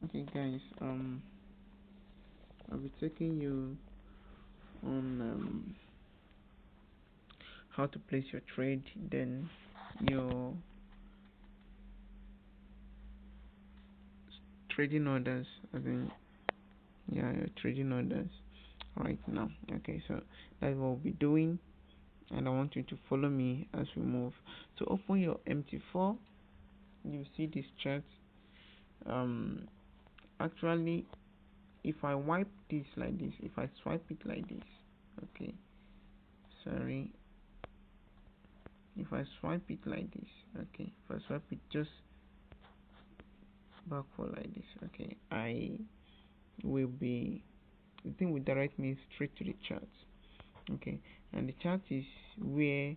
Okay, guys. I'll be taking you on how to place your trade, then your trading orders. I mean, yeah, your trading orders right now. Okay, so that's what we'll be doing, and I want you to follow me as we move. So open your MT4. You see this chart. Um, Actually, if I wipe this like this, if I swipe it like this, okay, sorry, if I swipe it like this, okay, if I swipe it just backward like this, okay, I will be, the thing will direct me straight to the chart, okay, and the chart is where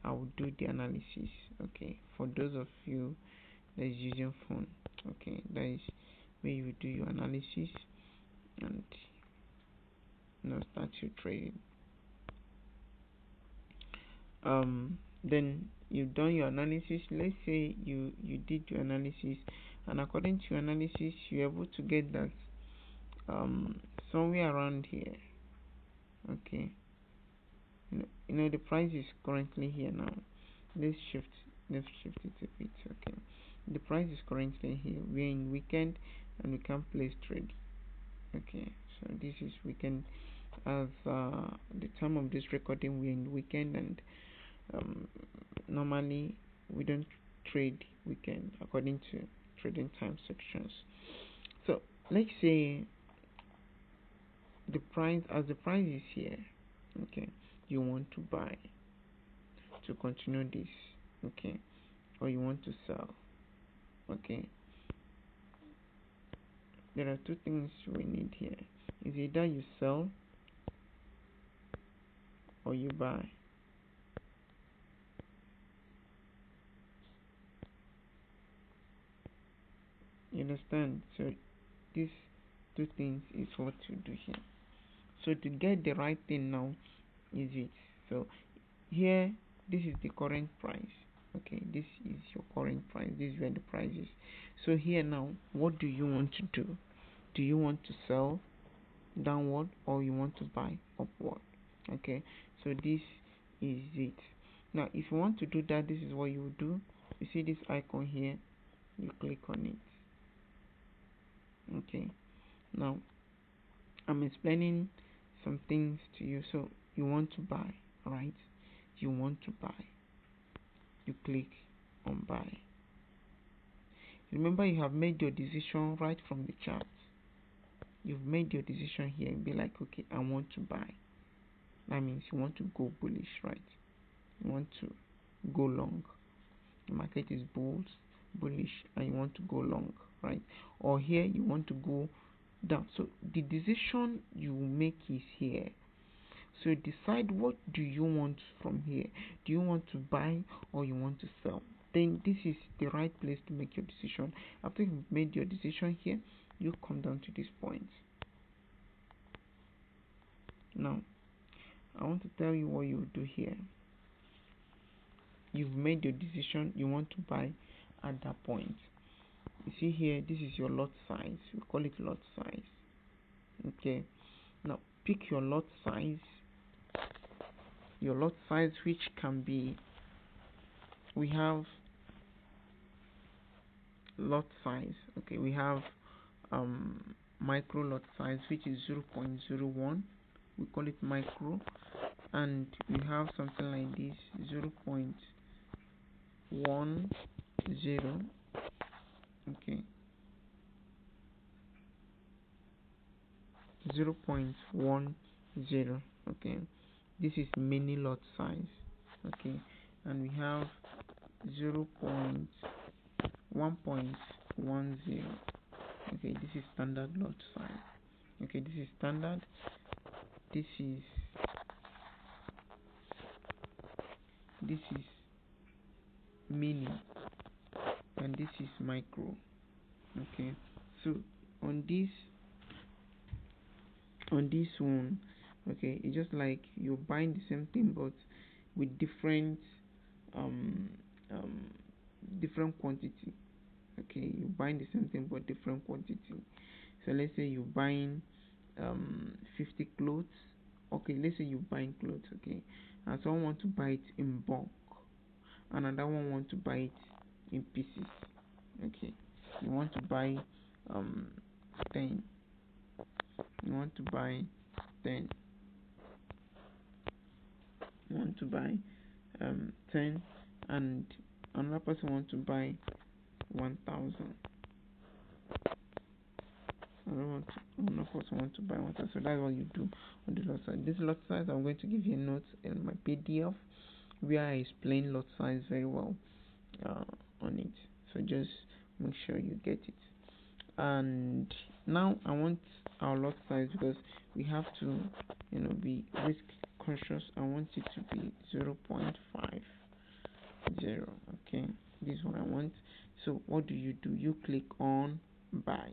I will do the analysis, okay, for those of you that is using phone, okay, that is where you do your analysis and start your trading. Then you've done your analysis. Let's say you did your analysis, and according to your analysis you're able to get that um somewhere around here, okay, the price is currently here now. Let's shift it a bit, okay. The price is currently here. We're in weekend and we can place trade, okay. So this is weekend. As the time of this recording, we're in weekend, and um, normally we don't trade weekend according to trading time sections. So let's say the price is here, okay, you want to buy to continue this, okay, or you want to sell, okay. There are two things we need here. Is either you sell or you buy. You understand? So these two things is what you do here. So to get the right thing now is it. So here, this is the current price, okay, this is your current price, this is where the price is. So here now, what do you want to do? Do you want to sell downward or you want to buy upward? Okay, so this is it. Now if you want to do that, this is what you do. You see this icon here, you click on it, okay. Now I'm explaining some things to you. So you want to buy, right? You want to buy, you click on buy. Remember, you have made your decision right from the chart. You've made your decision here. Be like, okay, I want to buy. That means you want to go bullish, right? You want to go long. The market is bullish, and you want to go long, right? Or here you want to go down. So the decision you make is here. So decide, what do you want from here? Do you want to buy or you want to sell? Then this is the right place to make your decision. After you've made your decision here, you come down to this point. Now I want to tell you what you do here. You've made your decision, you want to buy at that point. You see here, this is your lot size. We call it lot size, okay. Now pick your lot size. Your lot size, which can be, we have lot size, okay, we have micro lot size, which is 0.01. We call it micro. And we have something like this, 0.10, okay, 0.10, okay. This is mini lot size, okay. And we have 1.10, okay. This is standard lot size, okay. This is standard. This is mini, and this is micro, okay. So on this one, okay, it's just like you're buying the same thing but with different um different quantity, Okay, you buying the same thing but different quantity. So let's say you're buying 50 clothes. Okay, let's say you're buying clothes, okay, and someone want to buy it in bulk, another one want to buy it in pieces. Okay, you want to buy um 10, you want to buy 10, you want to buy 10, and another person want to buy 1,000. Another person want to buy 1,000. So that's what you do on the lot size. This lot size, I'm going to give you a note in my PDF where I explain lot size very well uh, on it. So just make sure you get it. And now I want our lot size, because we have to be risk conscious. I want it to be 0.50. Okay, this is what I want. So what do? You click on buy.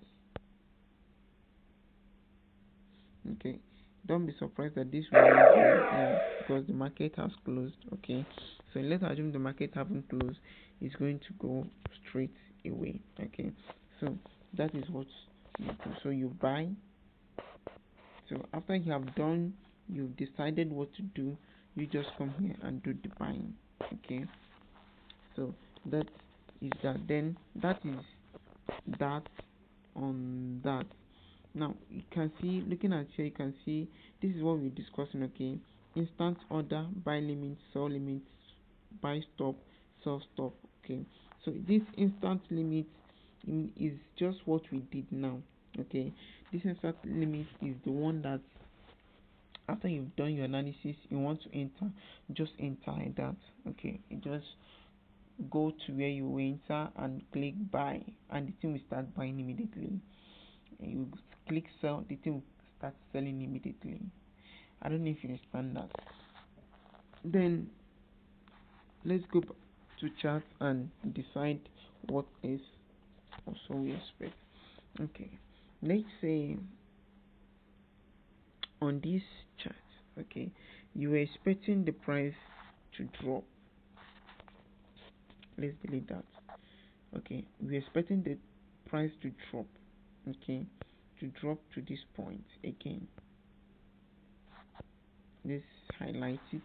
Okay, don't be surprised that this will because the market has closed. Okay, so let's assume the market haven't closed, it's going to go straight away. Okay, so that is what you do. So you buy. So after you have done, you've decided what to do, you just come here and do the buying. Okay, so that is that. Then that is that on that. Now you can see, looking at here, you can see this is what we're discussing. Okay, instant order, buy limit, sell limit, buy stop, sell stop. Okay, so this instant limit is just what we did now. Okay, this instant limit is the one that after you've done your analysis, you want to enter, just enter like that. Okay, you just go to where you enter and click buy, and the thing will start buying immediately. And you click sell, the thing will start selling immediately. I don't know if you understand that. Then let's go back to chart and decide what is also we expect. Okay, let's say on this chart, okay, you were expecting the price to drop. Let's delete that. Okay, we're expecting the price to drop. Okay, to drop to this point again. Let's highlight it.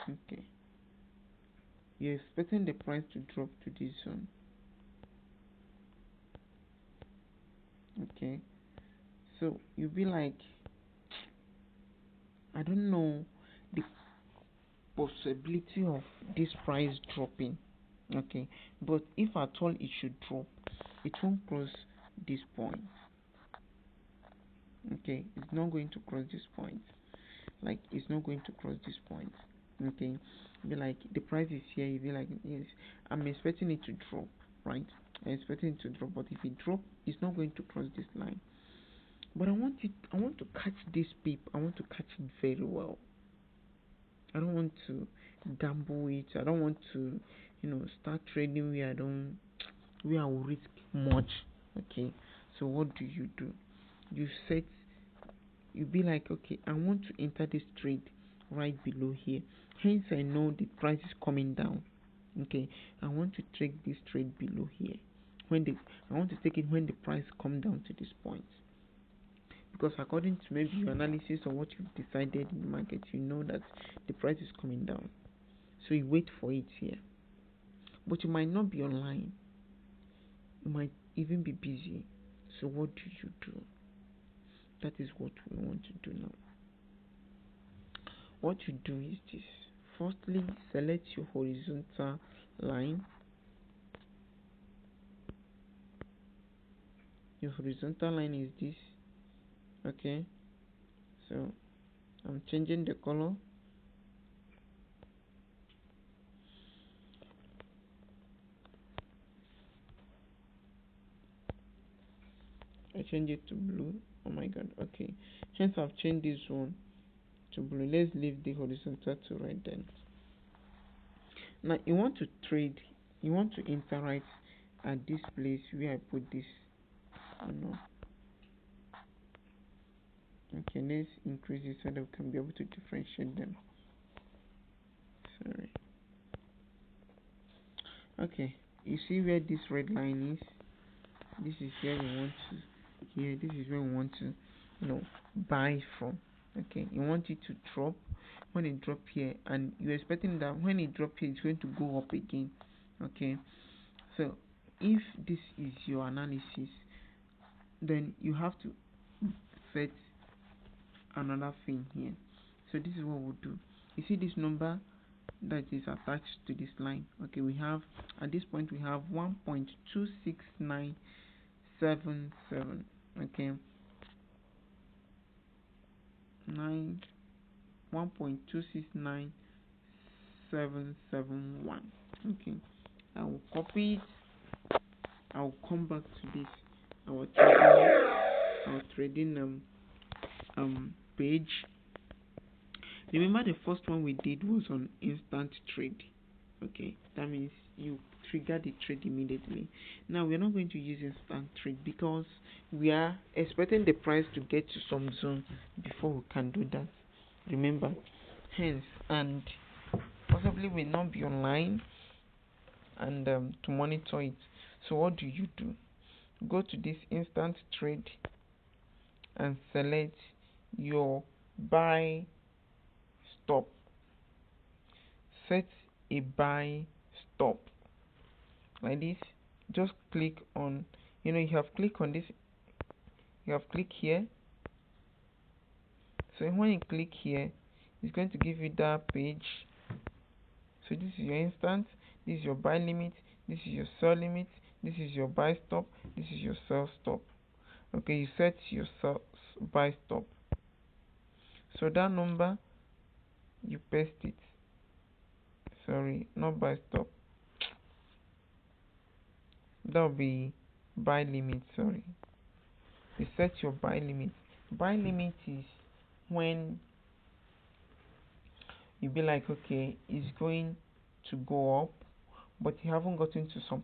Okay, you're expecting the price to drop to this zone. Okay, so you'll be like, I don't know the possibility of this price dropping. Okay, but if at all it should drop, it won't cross this point. Okay, it's not going to cross this point. Like, it's not going to cross this point. Okay, be like, the price is here, you be like, yes, I'm expecting it to drop, right? I'm expecting it to drop, but if it drop, it's not going to cross this line. But I want to catch this peep. I want to catch it very well. I don't want to gamble it. I don't want to start trading where I will risk much. Okay, so what do? You set, you be like, okay, I want to enter this trade right below here. Hence, I know the price is coming down. Okay, I want to take this trade below here. I want to take it when the price come down to this point. Because according to maybe your analysis or what you've decided in the market, you know that the price is coming down. So you wait for it here. But you might not be online. You might even be busy. So what do you do? That is what we want to do now. What you do is this. Firstly, select your horizontal line. Your horizontal line is this. Okay, so I'm changing the color. I change it to blue. Oh my god. Okay, hence I've changed this one to blue. Let's leave the horizontal to right then. Now you want to trade, you want to enter right at this place where I put this. Oh no. Okay, let's increase it so that we can be able to differentiate them. Sorry. Okay, you see where this red line is? This is where we want to, here, this is where we want to, buy from. Okay, you want it to drop. When it drop here, and you're expecting that when it drop here, it's going to go up again. Okay, so if this is your analysis, then you have to set another thing here. So this is what we'll do. You see this number that is attached to this line? Okay, we have, at this point we have 1.26977. Okay, 1.269771. Okay, I will copy it. I will come back to this, our trading page. Remember, the first one we did was on instant trade. Okay, that means you trigger the trade immediately. Now we're not going to use instant trade because we are expecting the price to get to some zone before we can do that. Remember, hence, and possibly will not be online and to monitor it. So what do? Go to this instant trade and select your buy stop. Set a buy stop like this. Just click on, you have clicked on this, you have clicked here. So when you click here, it's going to give you that page. So this is your instant, this is your buy limit, this is your sell limit, this is your buy stop, this is your sell stop. Okay, you set your buy stop. So that number, you paste it. Sorry, not buy stop. That will be buy limit. Sorry, you set your buy limit. Buy limit is when you be like, okay, it's going to go up, but you haven't gotten to some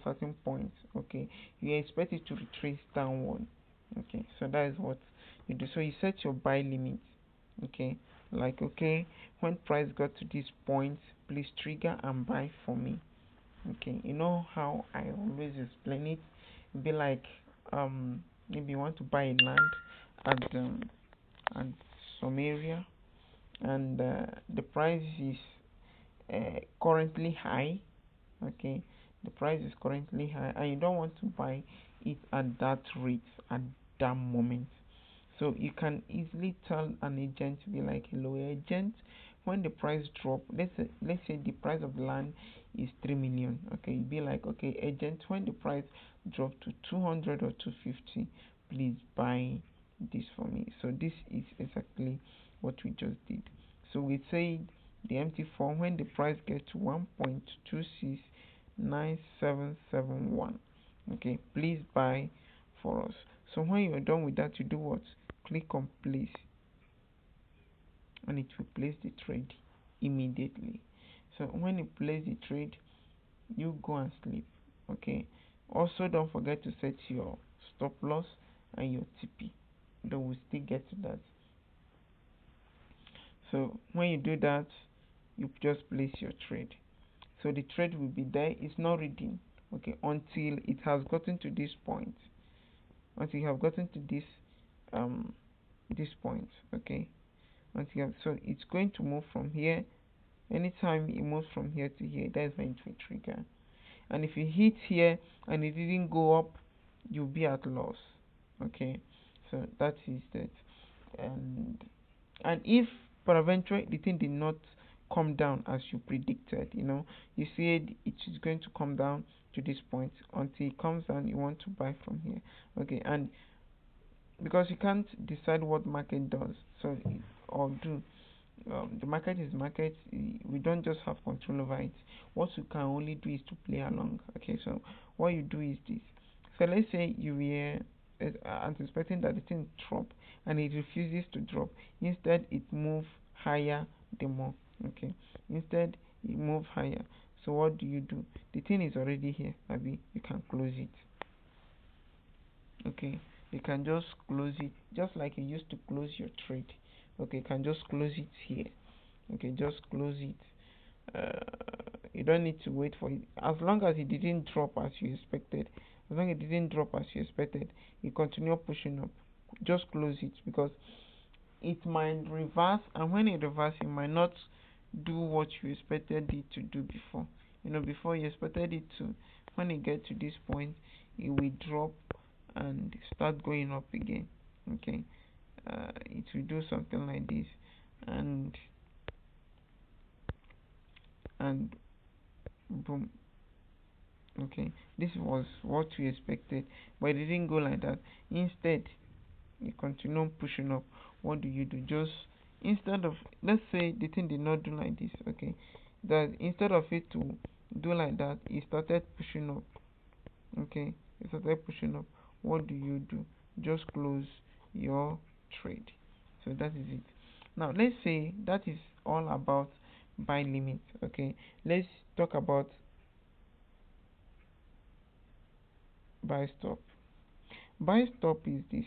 certain points. Okay, you expect it to retrace downward. Okay, so that is what you do. So you set your buy limit. Okay, like, okay, when price got to this point, please trigger and buy for me. Okay, you know how I always explain it? Be like, maybe you want to buy a land at some area, and the price is currently high. Okay, the price is currently high, and you don't want to buy it at that rate at that moment. So you can easily tell an agent to be like, hello agent, when the price drop, let's say the price of the land is 3 million. Okay, you'd be like, okay agent, when the price drop to 200 or 250, please buy this for me. So this is exactly what we just did. So we said the MT4, when the price gets to 1.269771, okay, please buy for us. So when you're done with that, you do what? Click on place, and it will place the trade immediately. So when you place the trade, you go and sleep. Okay, also don't forget to set your stop loss and your TP, though we'll still get to that. So when you do that, you just place your trade. So the trade will be there, it's not reading, okay, until it has gotten to this point. Until you have gotten to this point, okay, until you have, so it's going to move from here. Anytime it moves from here to here, that's when it will trigger. And if you hit here and it didn't go up, you'll be at loss. Okay, so that is that. And if peradventure the thing did not come down as you predicted, you said it is going to come down to this point. Until it comes down, you want to buy from here. Okay, and because you can't decide what market does, so or do, the market is market. We don't just have control over it. What you can only do is to play along. Okay, so what you do is this. So let's say you were anticipating that the thing drop, and it refuses to drop. Instead it move higher the more. Okay, instead it move higher. So what do? The thing is already here, maybe you can close it. Okay, you can just close it just like you used to close your trade. Okay, you can just close it here. Okay, just close it. you don't need to wait for it. As long as it didn't drop as you expected, you continue pushing up. Just close it, because it might reverse, and when it reverses, it might not do what you expected it to do before. Before you expected it to. When it gets to this point, it will drop and start going up again. Okay, it will do something like this, and boom. Okay, this was what we expected, but it didn't go like that. Instead, you continue pushing up. What do? Just, instead of, let's say the thing did not do like this. Okay, that instead of it to do like that, it started pushing up. Okay, it started pushing up. What do? Just close your trade. So that is it. Now let's say that is all about buy limit. Okay, let's talk about buy stop. Buy stop is this.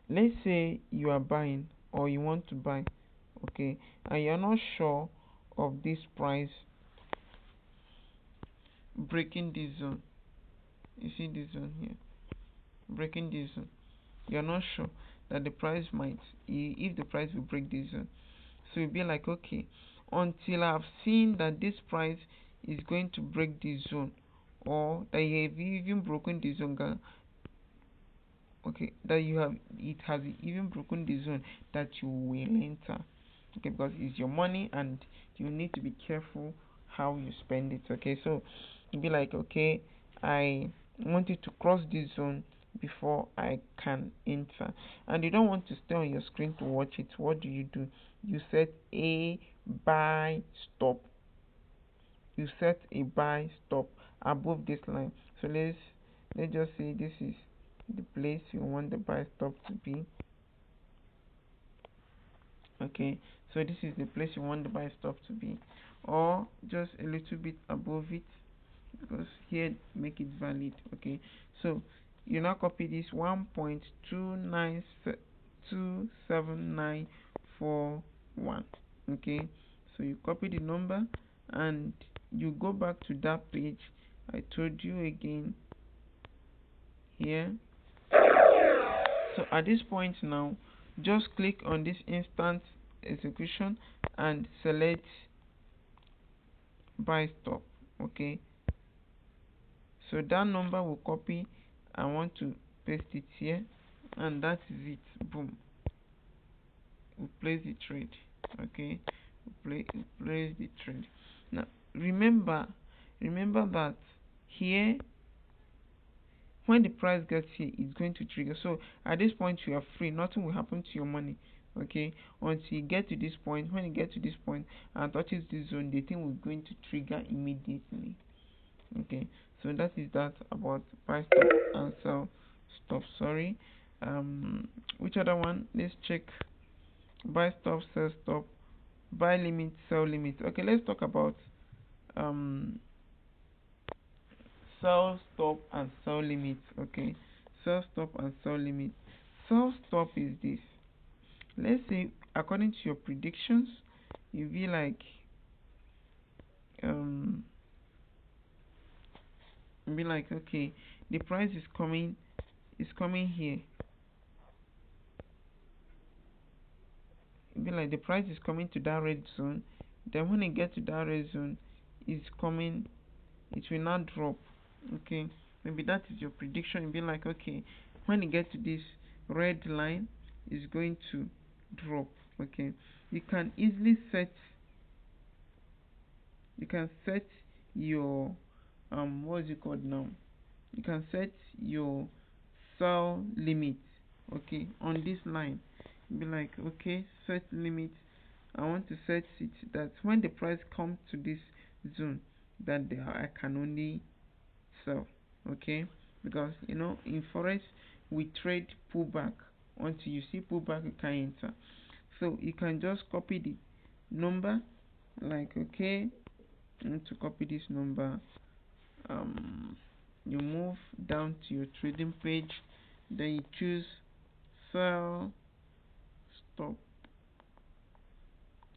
Let's say you are buying, or you want to buy, okay, and you're not sure of this price breaking this zone. You see this zone here, breaking this zone. You're not sure that the price might, if the price will break this zone. So you'll be like, okay, until I've seen that this price is going to break this zone, or that you have even broken the zone, okay, that you have, it has even broken the zone, that you will enter. Okay, because it's your money, and you need to be careful how you spend it. Okay, so you'll be like, okay, I want it to cross this zone before I can enter, and you don't want to stay on your screen to watch it. What do? You set a buy stop. You set a buy stop above this line. So let's just say this is the place you want the buy stop to be. Okay, so this is the place you want the buy stop to be, or just a little bit above it, because here make it valid. Okay, so you now copy this 1.27941. okay, so you copy the number, and you go back to that page I told you again here. So at this point now, just click on this instant execution and select buy stop. Okay, so that number will copy. I want to paste it here, and that is it. Boom, we place the trade. Okay, we place the trade. Now remember that here, when the price gets here, it's going to trigger. So at this point you are free, nothing will happen to your money. Okay, until you get to this point. When you get to this point and touches this zone, the thing will going to trigger immediately. Okay, so that is that about buy stop and sell stop. Sorry, which other one? Let's check. Buy stop, sell stop, buy limit, sell limit. Okay, let's talk about um sell stop and sell limit. Okay, sell stop and sell limit. Sell stop is this. Let's say according to your predictions, you be like um okay, the price is coming here. Be like the price is coming to that red zone. Then when it gets to that red zone, it's coming, it will not drop. Okay, maybe that is your prediction. You'll be like, okay, when it gets to this red line, it's going to drop. Okay, you can easily set your what is it called now, you can set your sell limit, okay, on this line. Be like, okay, set limit, I want to set it that when the price comes to this zone, that I can only sell. Okay, because in forex we trade pullback. Until you see pullback, you can enter. So you can just copy the number, like, okay, I need to copy this number. You move down to your trading page, then you choose sell stop.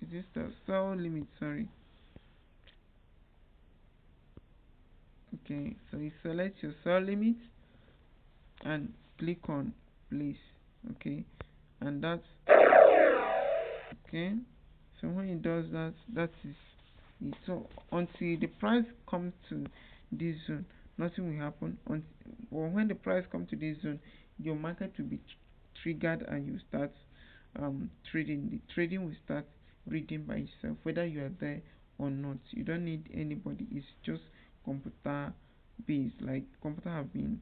Is this the sell limit? Sorry, Okay, so you select your sell limit and click on place. Okay, and that's okay. So when it does that, that is it. So until the price comes to this zone, nothing will happen. Or when the price comes to this zone, your market will be triggered and you start trading. The trading will start reading by itself, whether you are there or not. You don't need anybody. It's just computer based. Like computer have been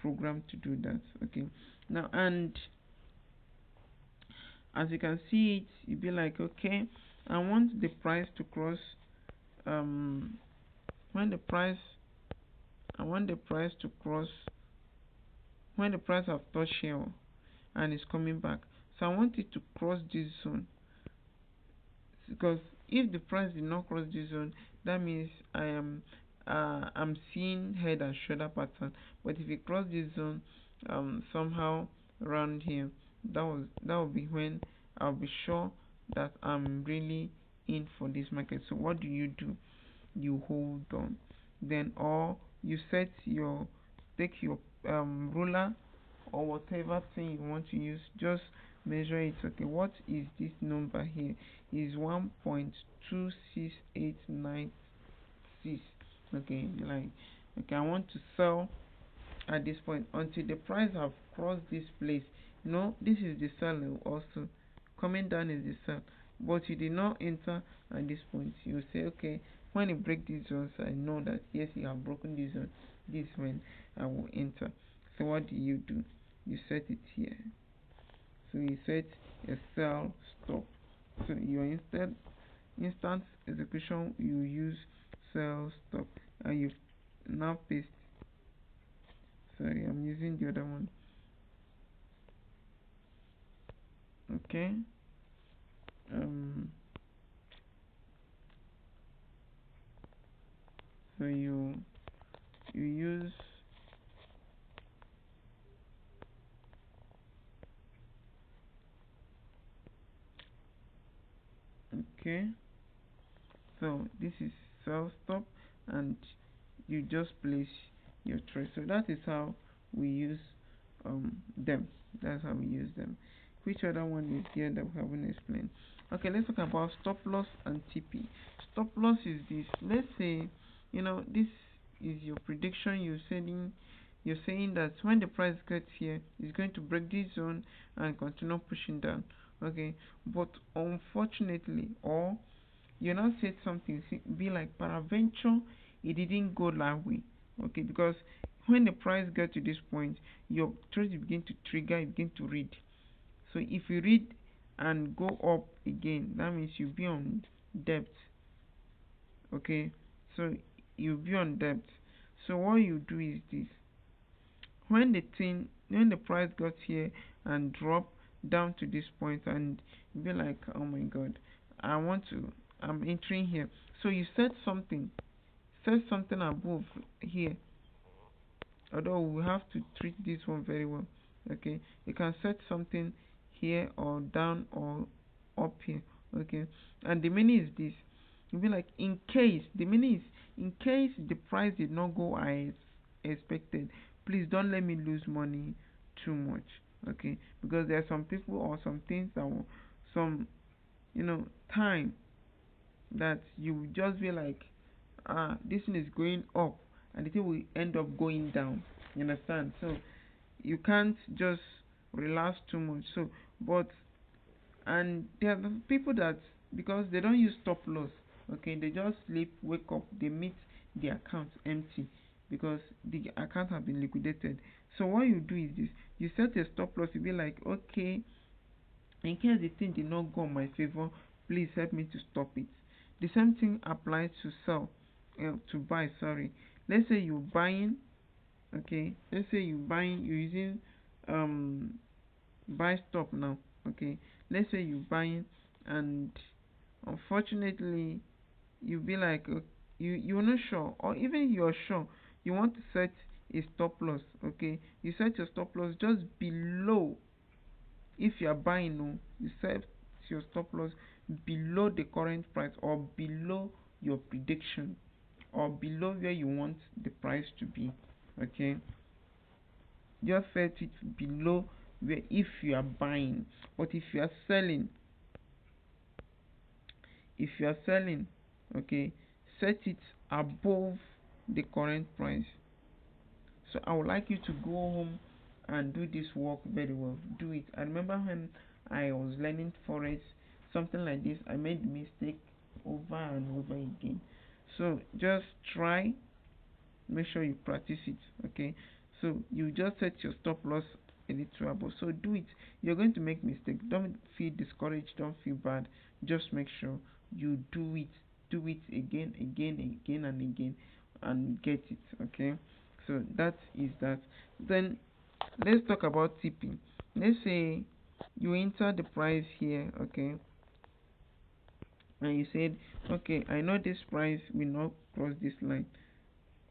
programmed to do that. Okay. Now, and as you can see it, you'll be like, okay, I want the price to cross um when the price I want the price to cross when the price have touched here and is coming back. So I want it to cross this zone, because if the price did not cross this zone, that means I'm seeing head and shoulder pattern. But if it cross this zone somehow around here, that will be when I'll be sure that I'm really in for this market. So what do? You hold on, then, or you set your take your ruler or whatever thing you want to use, just measure it. Okay, what is this number here? Is 1.26896. Okay, like, okay, I want to sell at this point until the price have crossed this place. This is the sell. Also coming down is the sell, but you did not enter at this point. You say, okay, when you break these zones, I know that yes, you have broken this zone. This when I will enter. So what do? You set it here. So you set a sell stop. So your instant execution, you use sell stop, and you now paste. Sorry, I'm using the other one. Okay. um so you use, okay, so this is sell stop, and you just place your trade. So that is how we use them. That's how we use them. Which other one is here that we haven't explained? Okay, let's talk about stop loss and TP. Stop loss is this. Let's say this is your prediction. You're saying that when the price gets here, it's going to break this zone and continue pushing down. Okay, but unfortunately, or you now said something, be like paraventure, it didn't go that way. Okay, because when the price get to this point, your trade begin to trigger, you begin to read. So if you read and go up again, that means you'll be on debt. Okay, so you'll be on debt. So what you do is this: when the price got here and drop down to this point, and you be like, oh my god, I'm entering here. So you set something above here, although we have to treat this one very well. Okay, you can set something here or down or up here. Okay, and the meaning is this: you'll be like, in case the price did not go as expected, please don't let me lose money too much. Okay, because there are some people or some things that will, some time that you will just be like, this thing is going up, and the thing will end up going down. You understand? So you can't just relax too much. So, but and there are the people that, because they don't use stop loss, okay, they just sleep, wake up, they meet the account empty because the account have been liquidated. So what you do is this: you set a stop loss. You be like, okay, in case the thing did not go in my favor, please help me to stop it. The same thing applies to sell, to buy. Sorry. Let's say you're buying. Okay. Let's say you're buying. You're using um buy stop now. Okay. Let's say you're buying, and unfortunately you be like, you're not sure, or even you're sure, you want to set a stop loss. Okay. You set your stop loss just below. If you are buying, no, you set your stop loss below the current price or below your prediction or below where you want the price to be. Okay, just set it below where if you are buying, but if you are selling, okay, set it above the current price. So I would like you to go home and do this work very well. Do it. I remember when I was learning forex, something like this, I made mistake over and over again. So just try, make sure you practice it. Okay, so you just set your stop loss a little above. So do it. You're going to make mistake. Don't feel discouraged, don't feel bad. Just make sure you do it. Do it again, and again, and get it. Okay, so that is that. Then let's talk about TP. Let's say you enter the price here. Okay, and you said, okay, I know this price will not cross this line,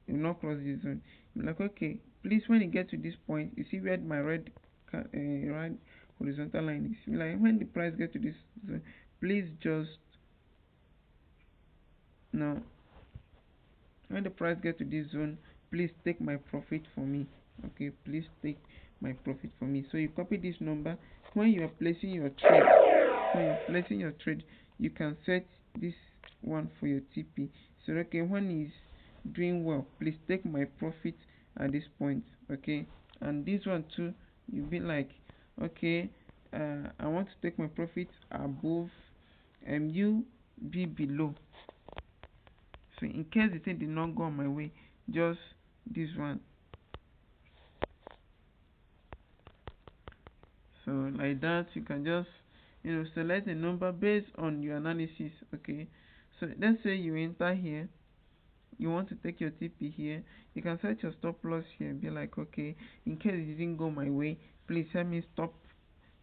will not cross this zone. You're like, okay, please, when you get to this point, you see where my red horizontal line is. You're like, when the price get to this zone, please just now, when the price get to this zone, please take my profit for me. Okay, please take my profit for me. So you copy this number. When you are placing your trade, you can set this one for your TP. So okay, when is doing well, please take my profit at this point. Okay, and this one too, you'll be like, okay, I want to take my profit above, you be below. So in case the thing did not go on my way, just this one. So like that, you can just select a number based on your analysis. Okay, so let's say you enter here, you want to take your TP here, you can set your stop loss here and be like, okay, in case it didn't go my way, please help me stop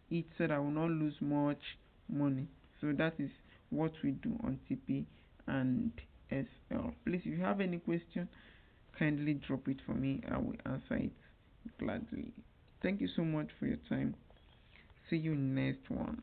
it so that I will not lose much money. So that is what we do on TP and SL. Please, if you have any question, kindly drop it for me. I will answer it gladly. Thank you so much for your time. See you next one.